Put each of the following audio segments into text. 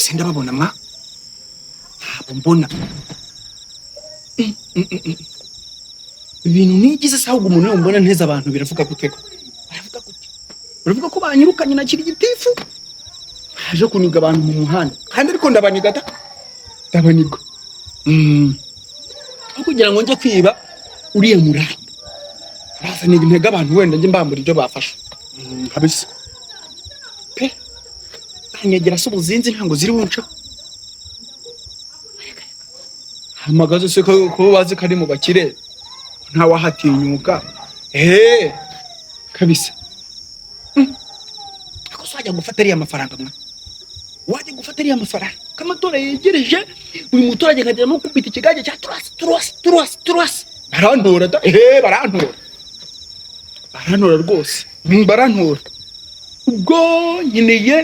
senda babona mwa ntabwo mbona ibintu nigize saho umuntu yombona nteza abantu biravuga guteko baravuga ko banyirukanye na kiri gitifu haje kuniga abantu mu muhanda kandi ariko ndabaniga ndabaniga aho kugira ngo nje kwiba uriye muranda bazaniga intege abantu wenda nje mbambura ibyo bafashe kabisa pe anyegera so buzinzi ntango ziri bunca hamagaze se ko bazi kari mu bakire nta wahatinyuka kabisa ako swajya gufata ariya mafaranga mwa waje gufata ariya mafaranga kamatora yegereje uyu muturage nkagira no kubita ikigaje cya turasi barantora barantora rwose barantora ubwo nyeneye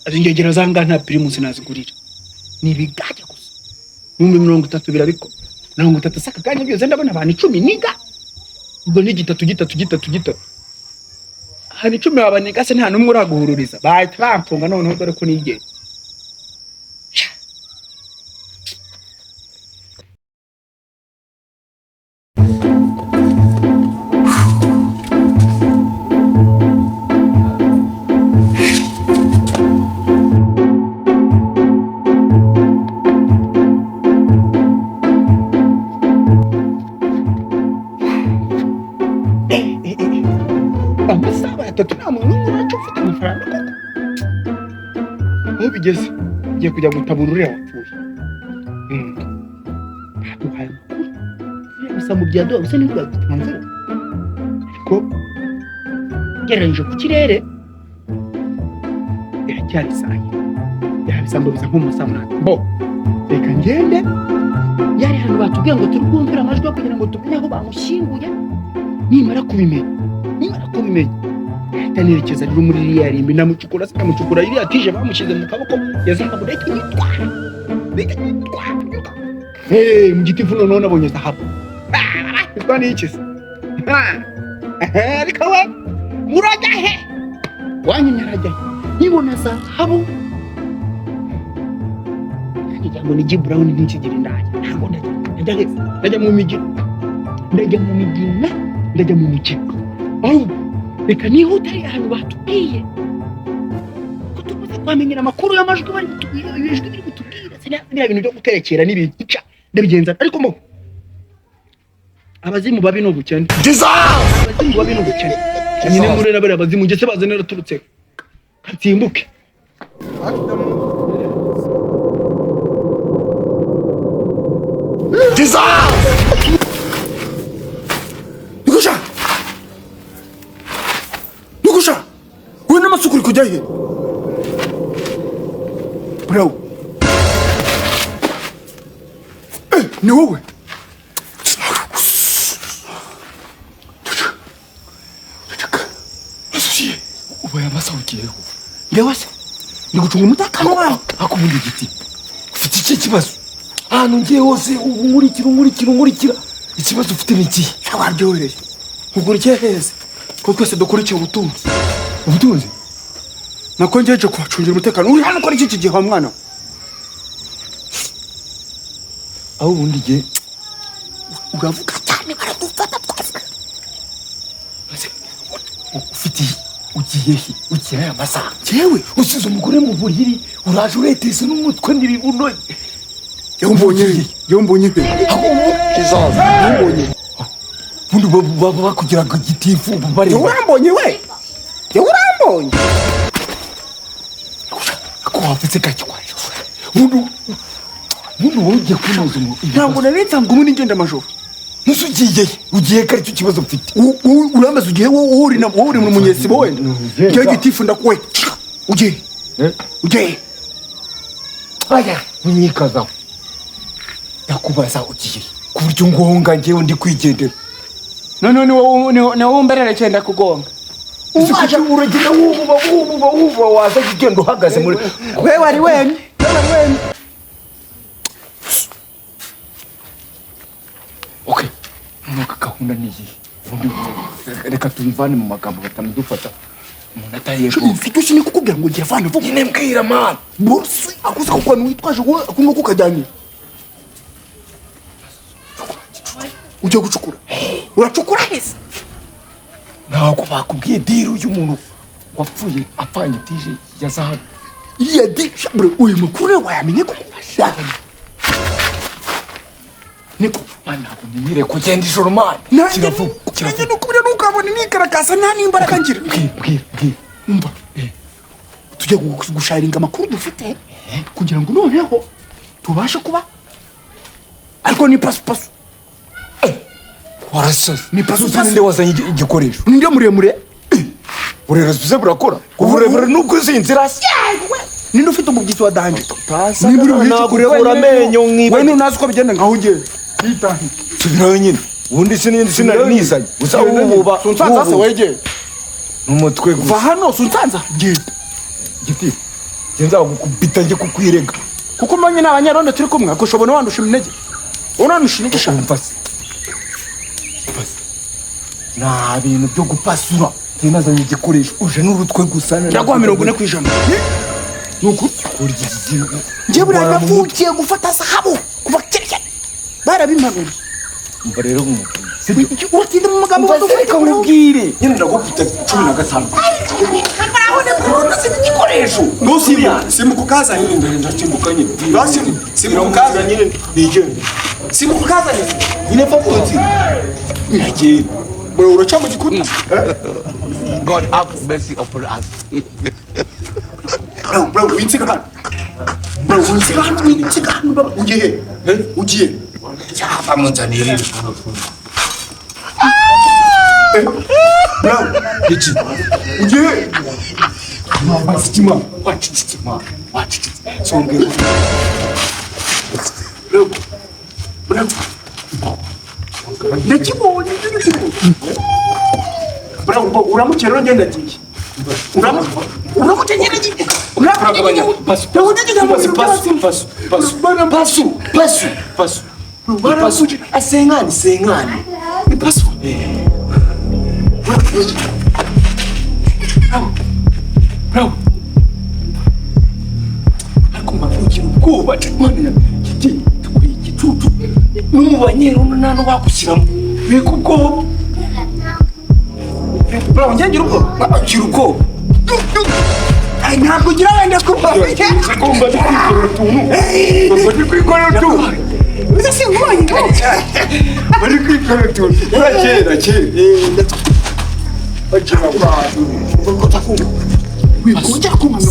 azingegera zanga nta primus nazigurira ni bigaje gusa 30 birabiko 30 saka kanya byose ndabona abantu 10 niga ubwo ni gitatu hani 10 babaniga se nta numwe uraguhururiza bahita bamfunga noneho dore ko nige bigeze giye kujya gutabururira wapfuye baduhaye gusa mu byado gusa ni kwatanze ko gereranije ku kirere cyari sayi yabisambo biza nk'umusamuna bo reka ngende yari hano batubwiye ngo turumvira amajwi kugira ngo tumenye aho bamushyinguye nimara kubimenya tanerekeza rero muri iriya rimbi namucukura iriya tije bamushyize mu kaboko yazanga bureke yitwara mu giti vuno none abonye zahabu twani iki se ariko we murajya he wanyinyarajya nibona zahabu njya ngo niji brown n'ikigiri ndaje ntabwo ndajya mu migi ndajya mu migi reka nihuta ahantu batubwiye ko tumaze kwamenyera amakuru y'amajwi bari gutubwira ibijwi biri gutubwira siniya bintu byo guterekera n'ibintu ndabigenza ariko mo abazimu babi no gukene abazimu babi no gukene nyine muri nabare abazimu ngese bazanira turutse katsimbuke Sukuri kujya he bro ni wowe ubaye amasahukiyeho ndewase ndi gucunga umutakano wawe akubundi igiti ufite iki kibazo ahantu ngiye hose nkurikira ikibazo ufite ni iki waryohereye ugurikiye heza ko twese dukurikiye ubutunzi nako ngeje kubacungira umutekano uri hano ko ari iki gihe mwana aho ubundi gihe uravuga cyane baradufata twese ufite ugiye aya masaha yewe usize umugore mu buriri uraje uretese n'umutwe n'ibibuno yombonye kizaza yombonye bundi baba bakugiraga gitifu bari urambonye we urambonye ko wafite kacywaje bundi wogiye kunoza ntabwo naretsanzwe umuntu ngenda amajoro ugiye kare cyo kibazo mfite uramaze ugiye wowe uri mu munyesibo wenda ngiye gitifu ndakwe ugiye aya unyikazaho ndakubaza ugiye ku buryo ngonga ngewe ndi kwigendera none wowe mberere cyenda kugonga uwaje uragenda wuba waza kugenda uhagaze muri wewe ari wenye okay nuko gahunda niyi reka tubivane mu magambo batamudufata munataye Shuri mfite ushine kukubwira ngo ngira vana vuba. Nyine mbwira man. Bosi akuze ko kwanu witwaje ngo akuno kukajyanye. Ujye gucukura. Uracukura hese. Ntabwo bakubwiye diru y'umuntu wapfuye apfanye tije ya zahabu. Iriya disha bro uyu mukuru wayamenye ko niko ntabwo menyere kugenda ijoro man. kiravuga kiravuga ukubira nukabona nikarakasa nta nimbaraga ngira. Bwira umva tujye gusharinga amakuru dufite kugira ngo noneho tubashe kuba ariko ni pasu warasaze ni pasu ninde wazanye igikoresho ninde muremure burerazuze burakora uburebure nuko uzinzira ninde ufite umubyizi wa danje nabura amenyo we nunazi uko bigenda nkaho ugiye nitahi subirayo nyine ubundi sinari nizanye gusa ububa sunsanza se wegeye n'umutwe gusa va hano sunsanza giti genza gukubita nje kukwirega kuko manye n'abanyarondo turi kumwe akoshobona wandusha iminege unanusha igisha mfase na bintu byo gupasura nazanye igikoresho uje n'urutwe gusa ndaguha 40% nuko kurya igihugu nje buriya navukiye gufata zahabu kuva kera barabimpanura umva rero uratinda mu magambo reka nkubwire nyine ndagufite 15 igikoresho simukukaza nyine ndasimbuka nyine simukukaza nyine nigende simukukaza nyine fapoti nagiye bro uraca mu gikuta God have mercy upon us. bro winsiga hano bro ugiye Hapa mtaniri. bro iki ugiye masitima wachichima songe bro ndakibonye bro uramukera ngenda giye uramukera giye uragabanya pasu asengani ni pasu bro akuma kugira ubwoba cyane kiti igicucu n'umubanyero nano bakushyiramo biko ubwoba bro ngengira ubwoba akira ubwoba ay ntabwo ugira wenda kumva kumva ndi kwikorera utuntu uza singubanye bari kwikorera utuntu kera akira wikujya kumanga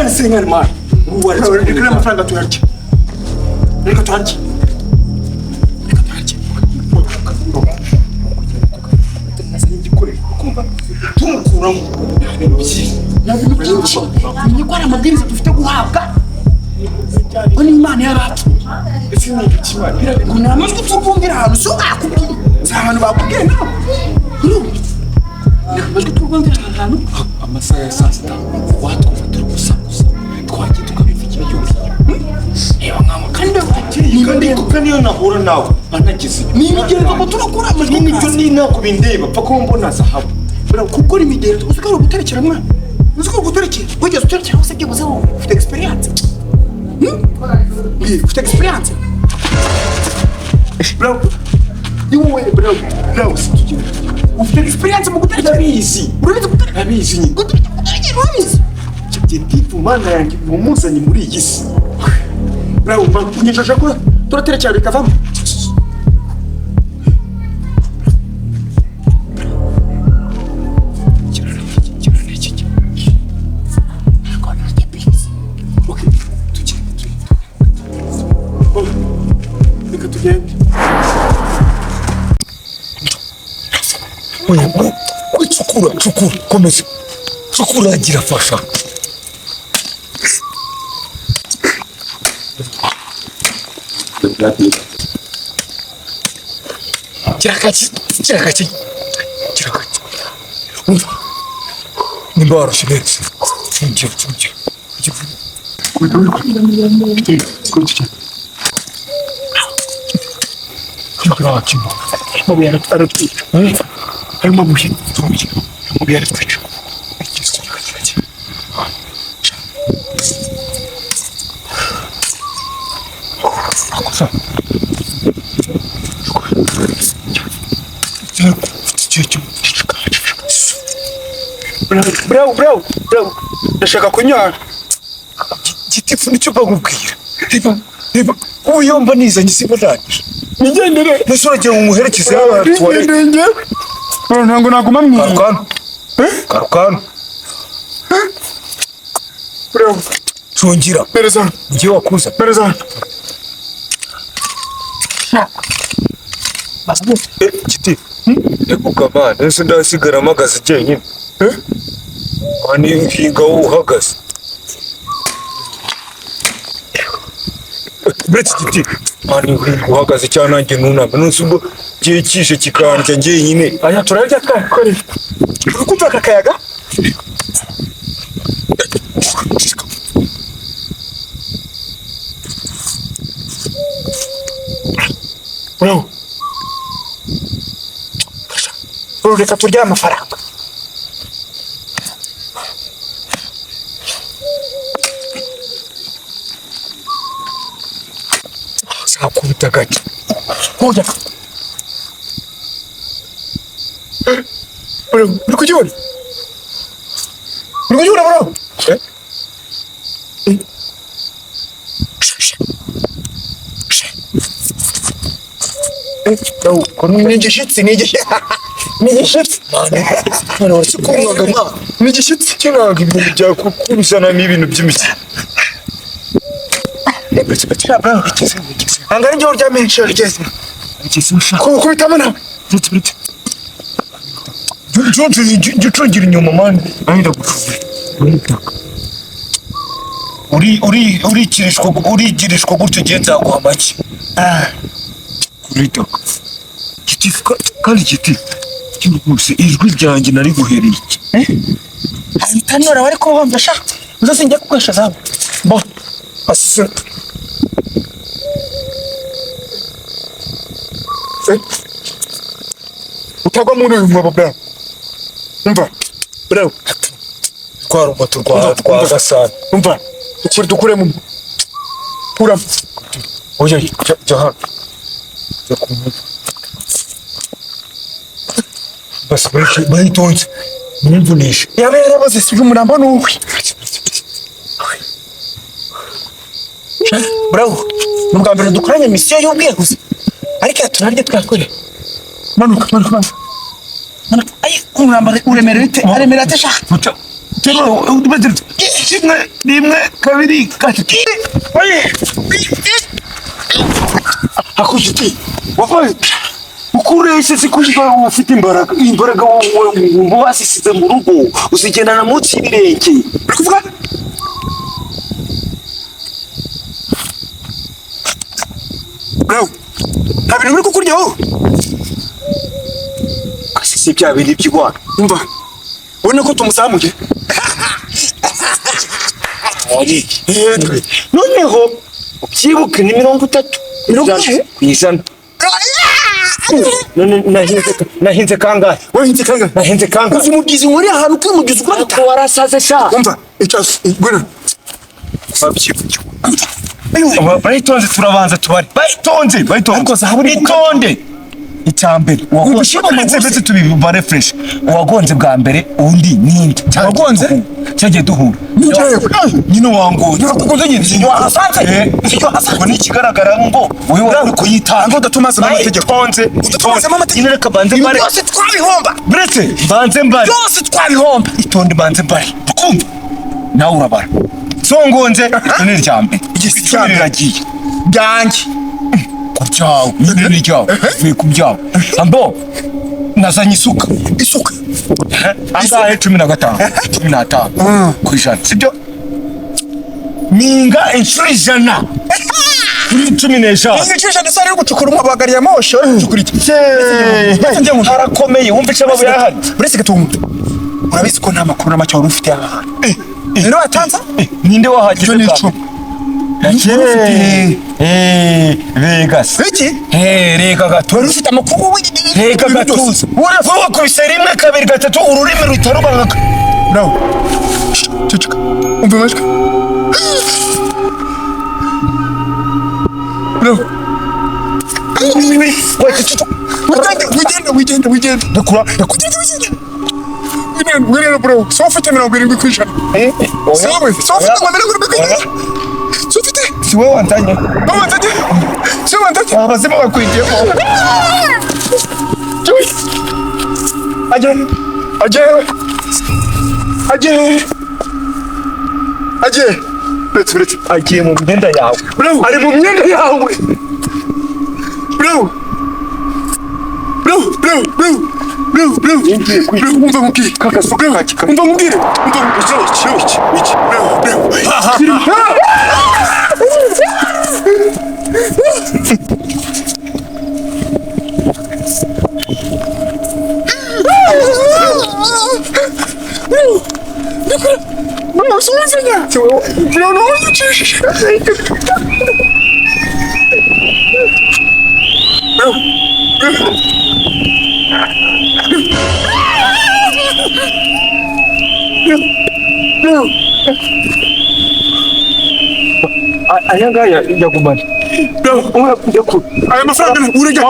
sengani man reka amafaranga tuyarya reka tuyarya tumukuramo ibintu byinshi menye ko ari amabwiriza dufite guhabwa ko n'imana yabacu ngo nta majwi tuvumvira ahantu si ukakubwira si ahantu bakubwiye nawe nta majwi tuvumvira ahantu amasaha ya saa sita watwumva turi gusakuza twagiye tukabivugira byose reba nk'ama kandi bakiriye niyo nahura nawe banagize ni imigenzo ngo turakura amajwi n'ibyo ni ntabwo bindeba pfa ko mbona zahabu gukora imigenzo uzi ko ari uguterekera mwana uzi ko uguterekera wigeze uterekera hose byibuze wowe ufite experience ufite experience bro iwowe bro ufite experience mu guterekera ndabizi urabizi guterekera ndabizi nyine guterekera urabizi gitifu mana yanjye umuzanye muri iyi si bro unyesheje ko turaterekera bikavamo Cukura, komeza. Cukura agira fasha. Kirakaki. Umva. Nimba waroshe neza. Fungira. harimo amabuye amabuye ari kwica akosa Bro, ndashaka kunyara. Gitifu nicyo bagubwira. Reba, ubu yomba nizanye sibonanije. Nigendere. Nese uragira ngo umuherekeze haba tuwalete. Ntabwo naguma Karukano. Karukano. Bro. Tungira. Pereza. Ngiye wakuza. Pereza. Giti. Ego kamana, nese ndasigara mpagaze jyenyine. Ani hinga uhagaze. Bretse Giti. Ani uhagaze cyane nanjye nunama. Nonse ubwo giye kishe kikandya jyenyine. Aya turarya twakorera. Uri kumva kakayaga? Bro. Reka turya amafaranga. Sakubita gake. Hoya. Bro, uri kujyona? Uri kujyona bro? Nigishitsi. Mwana wasi kumwaga mwa. Nigishitsi Kinaga ibintu byakubisana n'ibintu by'imiki. Bro, bro. Angana njye urya menshi urigeze. Kubitamo nawe. Jonse njye inyuma mani. Ahita gucuza. Urigirishwa gutyo gihe nzaguha make. Kuritaka. Giti kandi Giti. Cyose ijwi ryanjye nari guhereye iki. Ayitanura wari kuhombya sha. Uzase njye kukwesha zabo. Bo. Asise. Utagwa muri uyu mwobo bro. Umva. Bro. Twara umutu rwa gasana. Umva. Dukure mu. Pura. Oya jahan. Bas bayitonze. Mumvunisha. Yabera bose si umurambo nuwe. Bro. Nubwa mbere dukoranye misiyo y'ubwiyahuzi. Ariko turarya twakorera. Manuka. Ay, umurambo uremerera ite? Aremera ate sha? Tero udubedere. Rimwe kabiri gatatu. Akushiti. Wafaye. Ukurese sikushika ufite imbaraga wasisize mu rugo usigendana munsi y'ibirenge. Uri kuvuga? Bro. Nta bintu muri kukuryaho. Asisi bya bindi by'Rwanda. Umva. Ubona ko tumusamuye. Noneho ubyibuke ni 30. 30? Kwisana. None nahinze kangahe? Wahinze kangahe? Nahinze kangahe? Uzi mugizi wari ahantu kumugizi ukora Ko warasaze sha. Umva, icyasi, gwena. Babyibuke. Bayitonze turabanza tubari. Bayitonze. Ariko zahabu ni itonde. Icyambere wagonze ndetse tubibare fresh. Wagonze bwa mbere undi ninde? Wagonze? Cyagiye duhura. Nyine wangonze. Wagonze nyine sinyo hasanze. Sinyo hasanze. Ni kigaragara ngo wewe wari kuyitanga. Ngo datumaze mu mategeko. Udatonze mu mategeko. Reka banze mbare. Byose twabihomba. Brete banze mbare. Byose twabihomba. Itonde banze mbare. Kumva. Nawe urabara. Songonze ni ryambe. Igiciro riragiye. Byanjye. Kubyawe ni ryawe. Vuye kubyawe. Ambo nazanye isuka. Angahe 15 kwijana sibyo ninga inshuro ijana kuri 15 Inyicisha ndasari gucukura umwabagari ya mosho cukura iki nje harakomeye wumva icyo babo yahari buretse gatunga urabizi ko nta makuru n'amacyo wari ufite aha rero watanza ninde wahageze Vegas. iki Reka gato. wari ufite amakuru Reka gatuza. Wowe wakubise rimwe kabiri gatatu ururimi rutarubanga. bro ceceka umva amajwi bro wigenda Ndakura. wigenda bro so ufite 70 ku ijana so ufite 70 ku ijana so ufite Si wowe wantanye. so Abazima bakwigiyemo. Ajay let's Agiye mu myenda yawe. bro Ari mu myenda yawe. bro umva mubwire umva mubwire Aya ngaya yagumana. aya mafaranga urajya